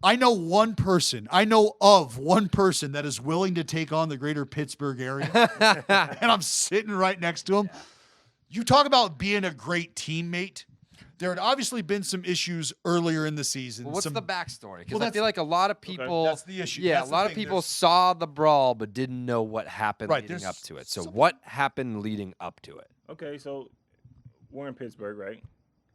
I know of one person that is willing to take on the greater Pittsburgh area. And I'm sitting right next to him. Yeah. You talk about being a great teammate. There had obviously been some issues earlier in the season. Well, what's the backstory? Because I feel like a lot of people... That's the issue. Yeah, a lot of people saw the brawl but didn't know what happened leading up to it. So what happened leading up to it? Okay, so we're in Pittsburgh, right?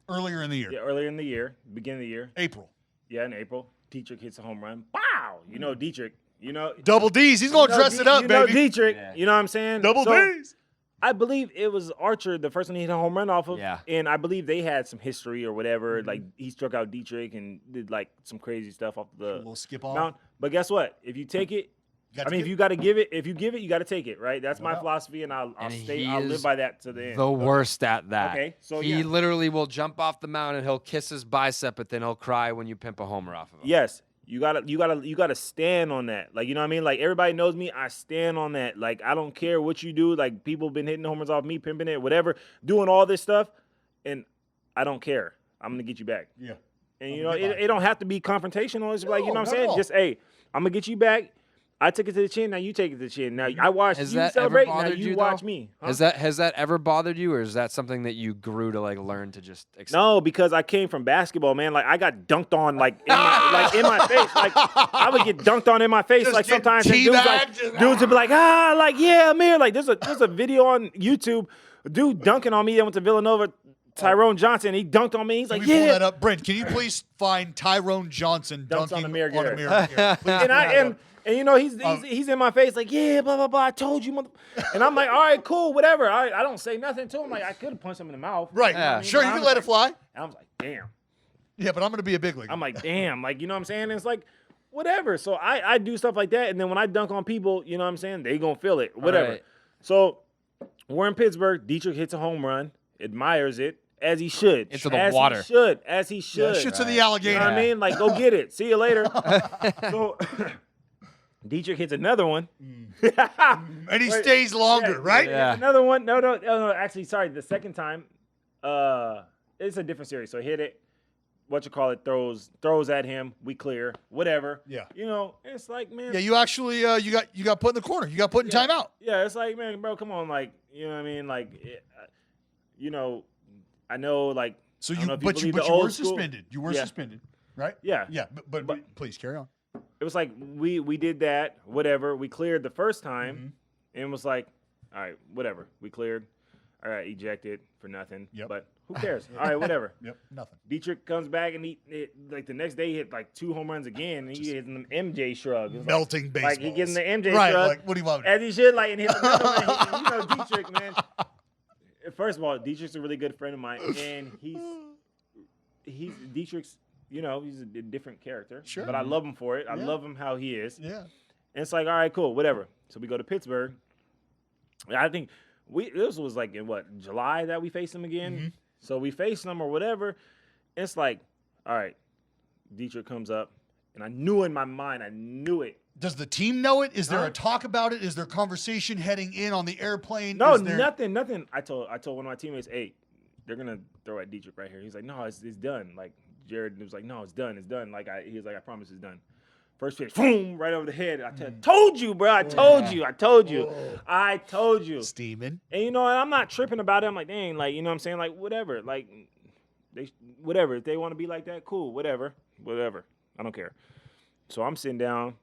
Earlier in the year. Yeah, earlier in the year, beginning of the year. April. Yeah, in April. Dietrich hits a home run. Wow! You know Dietrich. You know Double D's. He's going to dress it up, baby. You know Dietrich. Yeah. You know what I'm saying? Double D's. I believe it was Archer, the first one he hit a home run off of. Yeah. And I believe they had some history or whatever. Like, he struck out Dietrich and did, like, some crazy stuff off the little skip off. mountain. But guess what? If you take it, if you got to give it, you got to take it, right? That's my philosophy, and I'll live by that to the end. The worst at that. Okay, so he literally will jump off the mountain, he'll kiss his bicep, but then he'll cry when you pimp a homer off of him. Yes. You gotta stand on that. Like, you know what I mean? Like, everybody knows me. I stand on that. Like, I don't care what you do. Like, people have been hitting homers off me, pimping it, whatever, doing all this stuff, and I don't care. I'm gonna get you back. Yeah. And you know, it don't have to be confrontational. It's like, you know what I'm saying? Just, hey, I'm gonna get you back. I took it to the chin. Now you take it to the chin. Now I watched you celebrate. Now you watch me. Huh? Has that ever bothered you, or is that something that you grew to like learn to just accept? No, because I came from basketball, man. Like, I got dunked on like in my face. Like, I would get dunked on in my face. Just like sometimes dudes would be like, yeah, Amir. Like, there's a video on YouTube, a dude dunking on me. I went to Villanova. Tyrone Johnson, he dunked on me. He's like, Pull that up. Brent, can you please find Tyrone Johnson dunking on Amir Garrett? And you know, he's in my face like, yeah, blah, blah, blah, I told you, mother. And I'm like, all right, cool, whatever. I don't say nothing to him. Like, I could have punched him in the mouth. Right. Yeah. Sure, you can let it fly. And I was like, damn. Yeah, but I'm going to be a big leaguer. I'm like, damn. Like, you know what I'm saying? And it's like, whatever. So I do stuff like that. And then when I dunk on people, you know what I'm saying? They going to feel it. Whatever. Right. So we're in Pittsburgh. Dietrich hits a home run, admires it. As he should. Into the water. As he should. Yeah, shoots in the alligator. You know what I mean? Like, go get it. See you later. So Dietrich hits another one. And he stays longer, right? Yeah. Another one. No. Actually, sorry. The second time, it's a different series. So hit it. Throws at him. We clear. Whatever. Yeah. You know, it's like, man. Yeah, you actually you got put in the corner. You got put in timeout. Yeah, it's like, man, bro, come on, like, you know what I mean? Like, you know, I know, like. So you were suspended. You were suspended, right? Yeah. Yeah, but please carry on. It was like we did that, whatever. We cleared the first time, and it was like, all right, whatever. We cleared. All right, ejected for nothing. Yep. But who cares? All right, whatever. Yep, nothing. Dietrich comes back, and he like the next day he hit like 2 home runs again, and he hit an MJ shrug. Melting baseball. Like, he getting the MJ right, shrug. Like, what do you want? As he should, like, and hit another one. You know, Dietrich, man. First of all, Dietrich's a really good friend of mine, and he's Dietrich's. You know, he's a different character. Sure. But I love him for it. I love him how he is. Yeah. And it's like, all right, cool, whatever. So we go to Pittsburgh. I think this was like in July that we faced him again. Mm-hmm. So we faced him or whatever. It's like, all right, Dietrich comes up, and I knew in my mind, I knew it. Does the team know it? Is there a talk about it? Is there conversation heading in on the airplane? No, nothing. I told one of my teammates, hey, they're gonna throw at Dietrich right here. He's like, no, it's done. Like, Jared was like, no, it's done. Like, he was like, I promise it's done. First pitch, boom, right over the head. I told you, bro. I told you. Steaming. And, you know, I'm not tripping about it. I'm like, dang, like, you know what I'm saying? Like, whatever. Like, whatever. If they want to be like that, cool, whatever. I don't care. So I'm sitting down,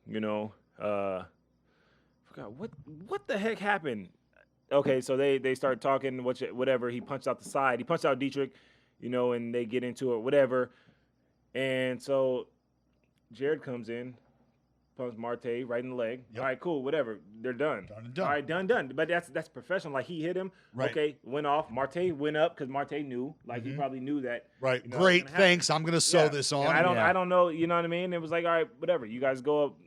you know, forgot what the heck happened. Okay, so they start talking, whatever. He punched out the side. He punched out Dietrich. You know, and they get into it, whatever. And so Jared comes in, pumps Marte right in the leg. Yep. All right, cool, whatever. They're done. Done and done. All right, done. But that's professional. Like, he hit him. Right. Okay, went off. Marte went up because Marte knew. Like, he probably knew that. Right. You know, great, thanks. I'm going to sew this on. And I don't know, you know what I mean? It was like, all right, whatever. You guys go up,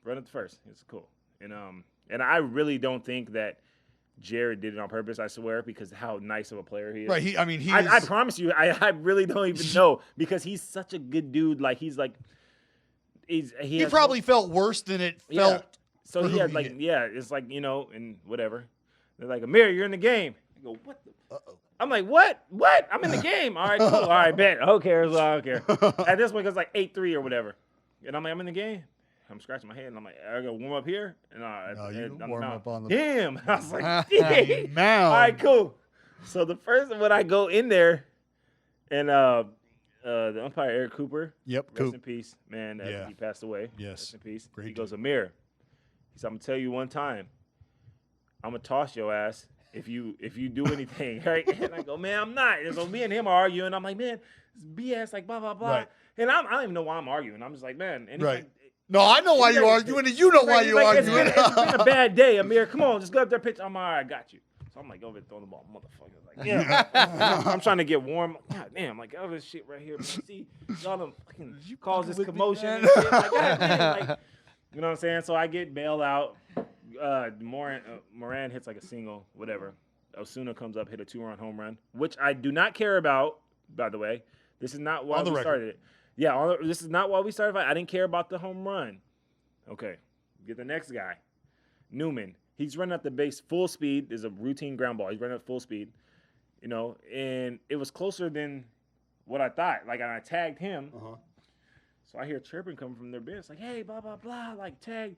run it first. It's cool. And I really don't think that Jared did it on purpose, I swear, because how nice of a player he is. Right. I promise you, I really don't even know, because he's such a good dude. Like, he's like, he probably felt worse than it felt. Yeah. So he had like, it's like, you know, and whatever. They're like, Amir, you're in the game. I go, what the? I'm like, what? I'm in the game. All right, cool. All right, bet. Who cares? I don't care. At this point, it's like 8-3 or whatever. And I'm like, I'm in the game. I'm scratching my head, and I'm like, I gotta warm up here, and you I'm warm out. up on the. Damn. I was like, dang. Man. All right, cool. So the first when I go in there, and the umpire Eric Cooper, Yep, rest in peace, man. He passed away. Yes. Rest in peace. Great He goes, Amir. He said, I'm gonna tell you one time, I'm gonna toss your ass if you do anything, right? And I go, man, I'm not. And so me and him are arguing. I'm like, man, it's BS, like blah blah blah. Right. And I don't even know why I'm arguing. I'm just like, man. And he's Right. like, No, I know why you're arguing, and you know why you're arguing. It's been a bad day, Amir. Come on, just go up there, pitch. I'm all right, I got you. So I'm like, over there throwing the ball, motherfucker. Like, yeah. I'm trying to get warm. God damn, like all this shit right here. See, y'all done fucking cause this commotion and shit. Like, God damn, like, you know what I'm saying? So I get bailed out. Moran hits like a single, whatever. Osuna comes up, hit a 2-run home run, which I do not care about, by the way. This is not why we started it. Yeah, this is not why we started. I didn't care about the home run. Okay, get the next guy. Newman. He's running up the base full speed. There's a routine ground ball. He's running up full speed, you know, and it was closer than what I thought. Like, I tagged him. So I hear chirping coming from their bench, like, hey, blah, blah, blah, like, tag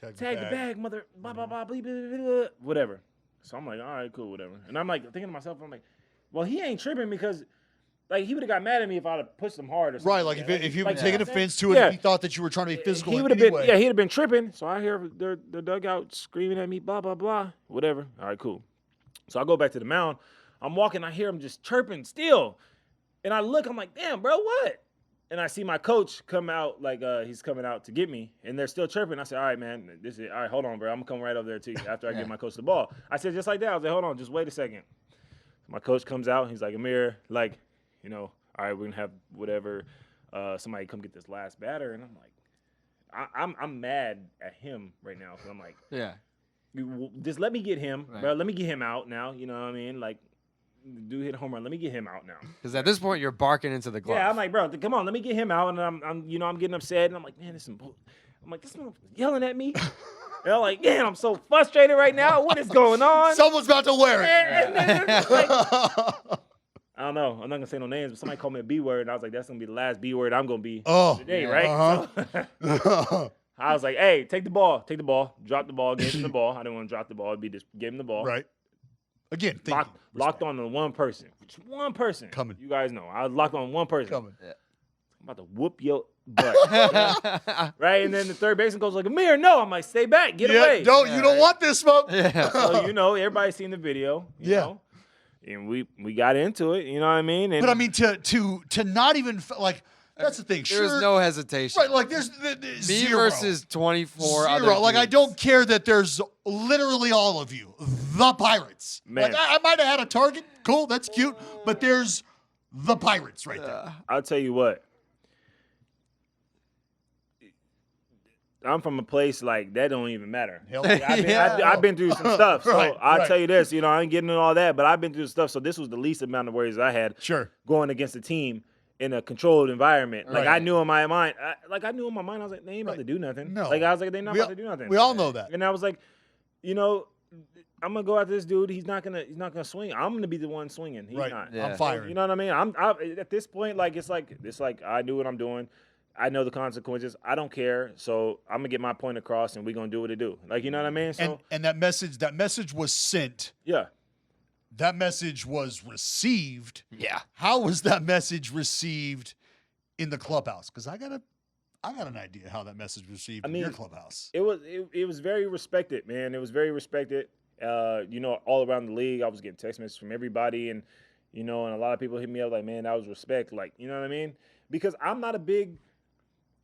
the bag, mother, blah, blah, blah, blah, blah, blah, blah, whatever. So I'm like, all right, cool, whatever. And I'm like thinking to myself, I'm like, well, he ain't tripping because, like, he would have got mad at me if I'd have pushed him hard or something. Right, like if he would taken offense to it, if he thought that you were trying to be physical. He would have been, he'd have been tripping. So I hear the dugout screaming at me, blah, blah, blah, whatever. All right, cool. So I go back to the mound. I'm walking, I hear him just chirping still. And I look, I'm like, damn, bro, what? And I see my coach come out, like he's coming out to get me, and they're still chirping. I said, all right, man, all right, hold on, bro. I'm going to come right over there to you after I give my coach the ball. I said, just like that. I was like, hold on, just wait a second. My coach comes out. He's like, Amir, like, you know, all right, we're going to have whatever, somebody come get this last batter. And I'm like, I'm mad at him right now. Because I'm like, just let me get him, bro. Let me get him out now. You know what I mean? Like, dude hit a home run. Let me get him out now. Because at this point, you're barking into the glove. Yeah, I'm like, bro, come on, let me get him out. And I'm getting upset. And I'm like, man, this motherfucker's yelling at me. And I'm like, man, I'm so frustrated right now. What is going on? Someone's about to wear it. Like, I don't know. I'm not going to say no names, but somebody called me a B word. And I was like, that's going to be the last B word I'm going to be today, right? So, I was like, hey, take the ball. Drop the ball. Give him the ball. I didn't want to drop the ball. It'd be just give him the ball. Right. Again, locked on to one person. Just one person. Coming. You guys know. I was locked on one person. Coming. Yeah. I'm about to whoop your butt. Right? And then the third baseman goes like, Amir, no. I'm like, stay back. Get away. You don't want this, smoke. So, you know, everybody's seen the video. You know? And we got into it. You know what I mean? And but, I mean, to not even, like, that's the thing. There's no hesitation. Right, like there's Me zero. versus 24 other Zero. Like, dudes. I don't care that there's literally all of you. The Pirates. Man. Like, I might have had a target. Cool, that's cute. But there's the Pirates right there. I'll tell you what. I'm from a place like that don't even matter. I've been through some stuff. So I'll tell you this, you know, I ain't getting into all that, but I've been through stuff. So this was the least amount of worries I had going against a team in a controlled environment. Like I knew in my mind, I was like, they ain't about to do nothing. No. Like I was like, they're not about to do nothing. We all know that. And I was like, you know, I'm gonna go after this dude. He's not gonna swing. I'm gonna be the one swinging. He's not. I'm firing. You know what I mean? I'm at this point, like it's like I do what I'm doing. I know the consequences. I don't care. So I'm gonna get my point across, and we're gonna do what it do. Like, you know what I mean? So and that message was sent. Yeah. That message was received. Yeah. How was that message received in the clubhouse? Because I got an idea how that message was received in your clubhouse. It was very respected, man. It was very respected. You know, all around the league, I was getting text messages from everybody, and you know, and a lot of people hit me up like, man, that was respect. Like, you know what I mean? Because I'm not a big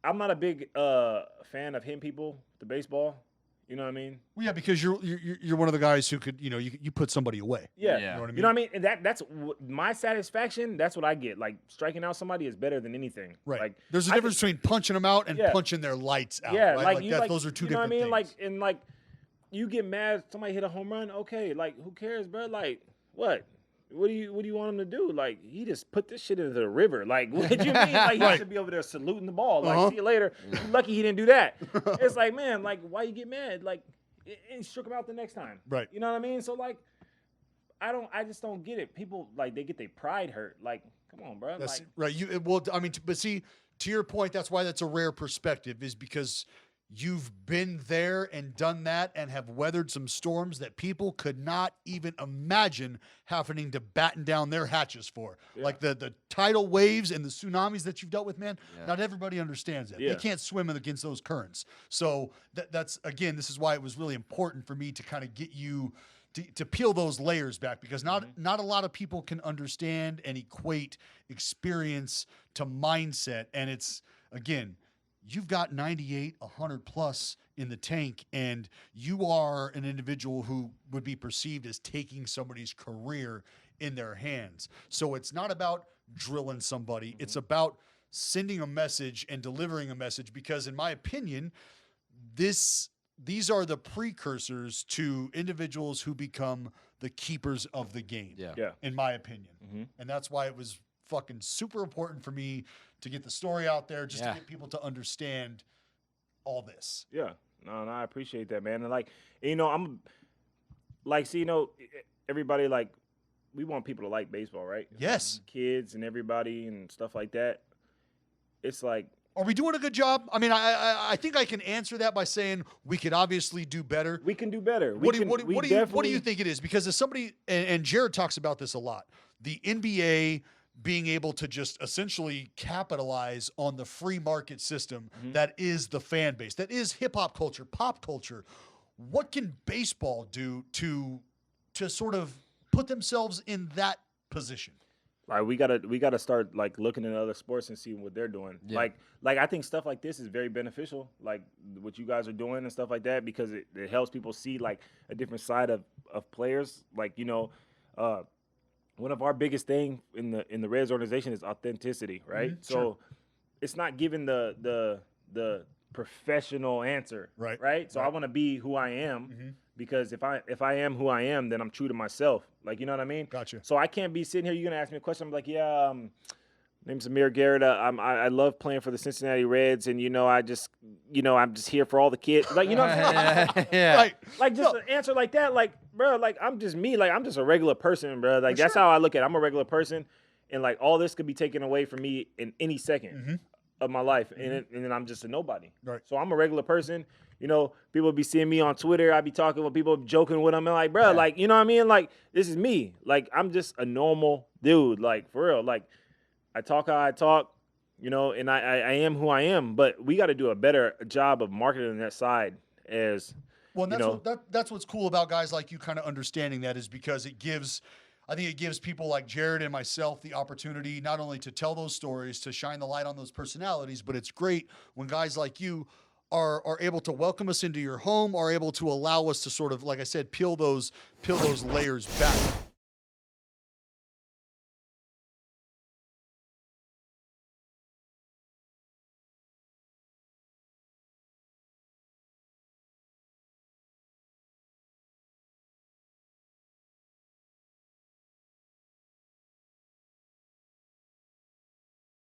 fan of hitting people with the baseball. You know what I mean? Well, yeah, because you're one of the guys who could, you know, you put somebody away. Yeah. You know what I mean? You know what I mean? And that's my satisfaction. That's what I get. Like, striking out somebody is better than anything. Right. Like, there's a difference between punching them out and punching their lights out. Yeah. Right? Like those are two you know different what I mean? things. Like you get mad somebody hit a home run. Okay. Like, who cares, bro? Like, what? What do you want him to do? Like, he just put this shit into the river. Like, what did you mean? Like, he should be over there saluting the ball. Like, see you later. You're lucky he didn't do that. It's like, man, like, why you get mad? Like, and shook him out the next time. Right. You know what I mean? So, like, I just don't get it. People, like, they get their pride hurt. Like, come on, bro. That's like, right. But see, to your point, that's why that's a rare perspective, is because you've been there and done that and have weathered some storms that people could not even imagine happening to batten down their hatches for. Yeah. Like the tidal waves and the tsunamis that you've dealt with, man. Yeah. Not everybody understands that. Yeah. They can't swim against those currents. So that's, again, this is why it was really important for me to kind of get you to peel those layers back, because not a lot of people can understand and equate experience to mindset. And it's, again, you've got 98, 100 plus in the tank, and you are an individual who would be perceived as taking somebody's career in their hands. So it's not about drilling somebody. It's about sending a message and delivering a message, because in my opinion, these are the precursors to individuals who become the keepers of the game, in my opinion. And that's why it was fucking super important for me to get the story out there, just to get people to understand all this. Yeah. No, I appreciate that, man. And like, you know, I'm like, see, you know, everybody, like, we want people to like baseball, right? Yes. Kids and everybody and stuff like that. It's like, are we doing a good job? I mean, I think I can answer that by saying we could obviously do better. we can do better. What do you think it is? Because as somebody, and Jared talks about this a lot, the NBA being able to just essentially capitalize on the free market system that is the fan base, that is hip hop culture, pop culture. What can baseball do to sort of put themselves in that position? Like we gotta start like looking at other sports and see what they're doing. Yeah. Like I think stuff like this is very beneficial, like what you guys are doing and stuff like that, because it helps people see like a different side of players. Like, you know, one of our biggest thing in the Reds organization is authenticity, right? So it's not giving the professional answer, right? So I want to be who I am. Because if I am who I am, then I'm true to myself. Like, you know what I mean? Gotcha. So I can't be sitting here. You're gonna ask me a question. I'm like, yeah, name's Amir Garrett. I love playing for the Cincinnati Reds, and I'm just here for all the kids. Like, you know what I'm saying? Yeah. Like just an answer like that. Like, bro, like I'm just me. Like I'm just a regular person, bro. Like that's how I look at it. I'm a regular person, and like all this could be taken away from me in any second of my life, and then I'm just a nobody. Right. So I'm a regular person. You know, people be seeing me on Twitter. I be talking with people, joking with them. And like, bro, like, you know what I mean? Like, this is me. Like, I'm just a normal dude. Like, for real. Like, I talk how I talk, you know, and I am who I am. But we got to do a better job of marketing that side as, well, and that's what's cool about guys like you kind of understanding that, is because I think it gives people like Jared and myself the opportunity not only to tell those stories, to shine the light on those personalities, but it's great when guys like you are able to welcome us into your home, are able to allow us to sort of, like I said, peel those layers back.